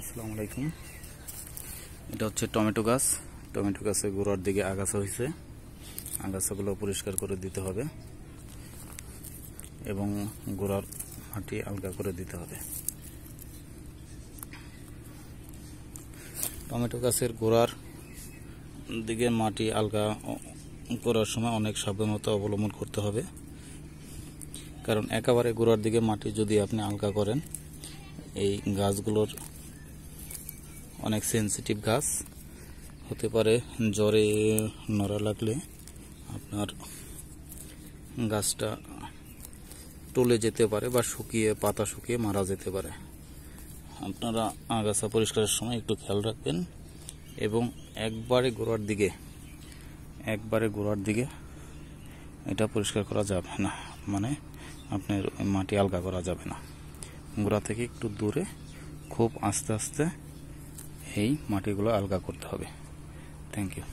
আসসালামু আলাইকুম। এটা হচ্ছে টমেটো গাছ। টমেটো গাছের গোড়ার দিকে আগাছা হয়েছে, আগাছাগুলো পরিষ্কার করে দিতে হবে এবং গোড়ার মাটি আলগা করে দিতে হবে। টমেটো গাছের গোড়ার দিকে মাটি আলগা করার সময় অনেক সাবধানতা অবলম্বন করতে হবে, কারণ একেবারে গোড়ার দিকে মাটি যদি আপনি আলগা করেন, এই গাছগুলোর অনেক সেন্সিটিভ গাছ হতে পারে। জ্বরে নড়া লাগলে আপনার গাছটা টলে যেতে পারে বা পাতা শুকিয়ে মারা যেতে পারে। আপনারা আগাছা পরিষ্কারের সময় একটু খেয়াল রাখবেন এবং একবারে গোড়ার দিকে এটা পরিষ্কার করা যাবে না, মানে আপনার মাটি আলগা করা যাবে না। গোড়া থেকে একটু দূরে খুব আস্তে আস্তে এই মাটিগুলো আলগা করতে হবে। Thank you.